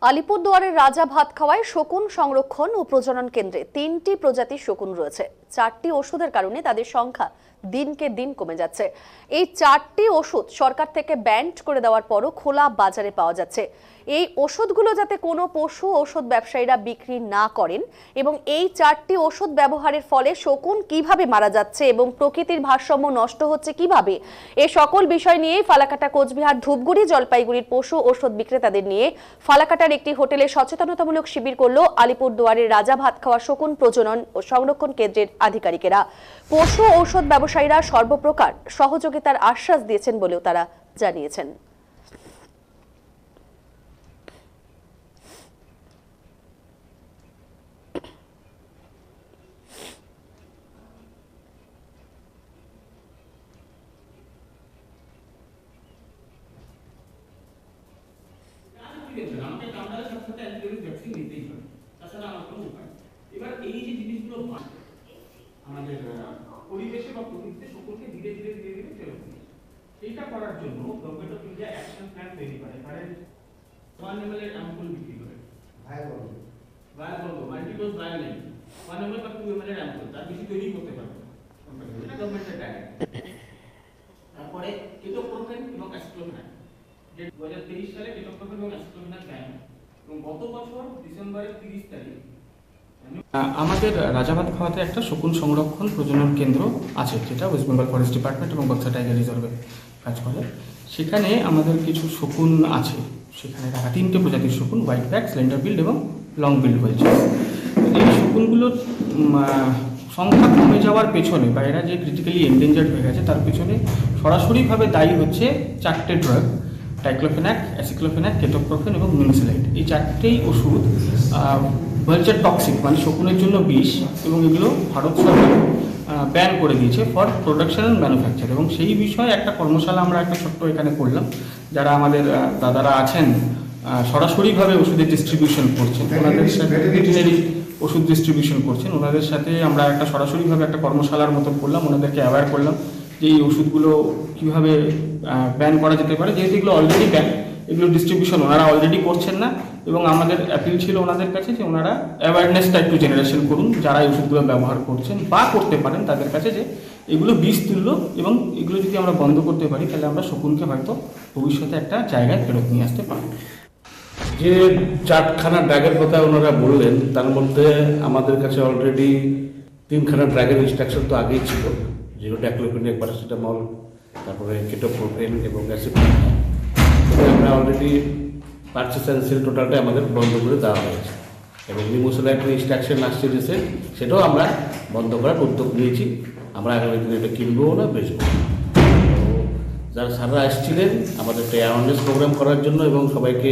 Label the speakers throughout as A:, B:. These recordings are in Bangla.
A: আলিপুরদুয়ারের রাজা ভাতখাওয়ায় শকুন সংরক্ষণ ও প্রজনন কেন্দ্রে 3টি প্রজাতির শকুন রয়েছে। 4টি ওষুধের কারণে তাদের সংখ্যা দিনকে দিন কমে যাচ্ছে। এই 4টি ওষুধ সরকার থেকে ব্যান্ড করে দেওয়ার পরও খোলা বাজারে পাওয়া যাচ্ছে। এই ওষুধগুলো যাতে কোনো পশু ঔষধ ব্যবসায়ীরা বিক্রি না করেন এবং এই 4টি ওষুধ ব্যবহারের ফলে শকুন কিভাবে মারা যাচ্ছে এবং প্রকৃতির ভারসাম্য নষ্ট হচ্ছে কিভাবে, এই সকল বিষয় নিয়েই ফালাকাটা, কোচবিহার, ধূপগুড়ি, জলপাইগুড়ির পশু ঔষধ বিক্রেতাদের নিয়ে ফালাকাটার একটি হোটেলে সচেতনতামূলক শিবির করল আলিপুরদুয়ারের রাজা ভাতখাওয়া শকুন প্রজনন ও সংরক্ষণ কেন্দ্রের আধিকারিকেরা। পশু ঔষধ ব্যবসায়ীরা সর্বপ্রকার সহযোগিতার আশ্বাস দিয়েছেন বলেও তারা জানিয়েছেন।
B: আমাকে কামড়ালে সাথে সাথে অ্যান্টিবায়োটিক ভ্যাকসিন নিতেই হবে, তাছাড়া আমার কোনো উপায়। এবার এই যে জিনিসগুলো আমাদের পরিবেশে বা প্রকৃতিতে সকলকে ধীরে ধীরে ধীরে ধীরে ফেরত দিচ্ছে। এইটা করার জন্য government of India action plan তৈরি করে। ধরেন 1 ml এর অ্যাম্পুল বিক্রি করে, ভায়াবল মাল্টিডোজ ভায়োলিন 1 ml বা 2 ml এর অ্যাম্পুল, তার বেশি তৈরি করতে পারবে কোম্পানি। এটা গভর্নমেন্টের ডাইরেক্ট। তারপরে কেটোপ্রোফেন এবং অ্যাসিক্লোফেনাক, 2023 সালে কেটোপ্রোফেন এবং অ্যাসিক্লোফেনাক ব্যান, এবং গত বছর ডিসেম্বরের 30 তারিখ
C: আমাদের রাজা ভাতখাওয়াতে একটা শকুন সংরক্ষণ প্রজনন কেন্দ্র আছে, যেটা ওয়েস্ট বেঙ্গল ফরেস্ট ডিপার্টমেন্ট এবং বক্সা টাইগার রিজার্ভে কাজ করে। সেখানে আমাদের কিছু শকুন আছে, সেখানে রাখা 3টে প্রজাতির শকুন, হোয়াইট ব্যাক, স্লেন্ডার বিল্ড এবং লং বিল্ড হয়েছে। এই শকুনগুলোর সংখ্যা কমে যাওয়ার পেছনে বা এরা যে ক্রিটিক্যালি এন্ডেঞ্জার্ড হয়ে গেছে তার পেছনে সরাসরিভাবে দায়ী হচ্ছে 4টে ড্রাগ: ডাইক্লোফেনাক, অ্যাসিক্লোফেনাক, কেটোপ্রোফেন এবং মিনসিলাইড। এই 4টেই ওষুধ ভালচার টক্সিক, মানে শকুনের জন্য বিষ, এবং এগুলো ভারত সরকার ব্যান করে দিয়েছে ফর প্রোডাকশন অ্যান্ড ম্যানুফ্যাকচার। এবং সেই বিষয়ে একটা কর্মশালা আমরা একটা ছোট্ট এখানে করলাম। যারা আমাদের দাদারা আছেন সরাসরিভাবে ওষুধের ডিস্ট্রিবিউশন করছেন, ওনাদের সাথে ভেটেরিনারি ওষুধ ডিস্ট্রিবিউশন করছেন, ওনাদের সাথে আমরা একটা সরাসরিভাবে একটা কর্মশালার মতন করলাম, ওনাদেরকে অ্যাওয়্যার করলাম যে এই ওষুধগুলো কীভাবে ব্যান করা যেতে পারে, যেহেতু এগুলো অলরেডি ব্যান, এগুলো ডিস্ট্রিবিউশন ওনারা অলরেডি করছেন না। এবং আমাদের অ্যাপিল ছিল ওনাদের কাছে যে ওনারা অ্যাওয়ারনেসটা একটু জেনারেশন করুন, যারা এই ওষুধগুলো ব্যবহার করছেন বা করতে পারেন তাদের কাছে, যে এগুলো বিষ তুল্য এবং এগুলো যদি আমরা বন্ধ করতে পারি তাহলে আমরা শকুনকে হয়তো ভবিষ্যতে একটা জায়গায় ফেরত নিয়ে আসতে পারব।
D: যে 4খানা ড্রাগের কথা ওনারা বললেন, তার মধ্যে আমাদের কাছে অলরেডি 3খানা ড্রাগের ইনস্ট্রাকশন তো আগেই ছিল, যেগুলো ডাইক্লোফেনাক, প্যারাসিটামল, তারপরে কেটোপ্রোফেন এবং অ্যাসিক্লোফেনাক। আমরা অলরেডি পারচেস অ্যান্ড সেল টোটালটা আমাদের বন্ধ করে দেওয়া হয়েছে, এবং নিমোসোলাইটের ইনস্ট্রাকশন আসছে রিসেন্ট, সেটাও আমরা বন্ধ করার উদ্যোগ নিয়েছি। আমরা আগামী দিনে এটা কিনবও না, বেচবো। যারা স্যাররা আসছিলেন আমাদের একটা অ্যাওয়ারনেস প্রোগ্রাম করার জন্য, এবং সবাইকে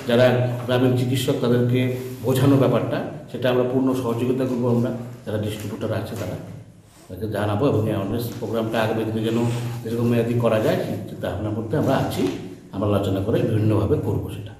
D: যারা গ্রামের চিকিৎসক তাদেরকে বোঝানো ব্যাপারটা, সেটা আমরা পূর্ণ সহযোগিতা করবো। আমরা যারা ডিস্ট্রিবিউটার আছে তাদেরকে জানাবো, এবং অ্যাওয়ারনেস প্রোগ্রামটা আগামী দিনে যেন এরকম মেয়াদি করা যায় সেই চিন্তা ভাবনা করতে আমরা আছি। আমরা আলোচনা করে বিভিন্নভাবে করবো সেটা।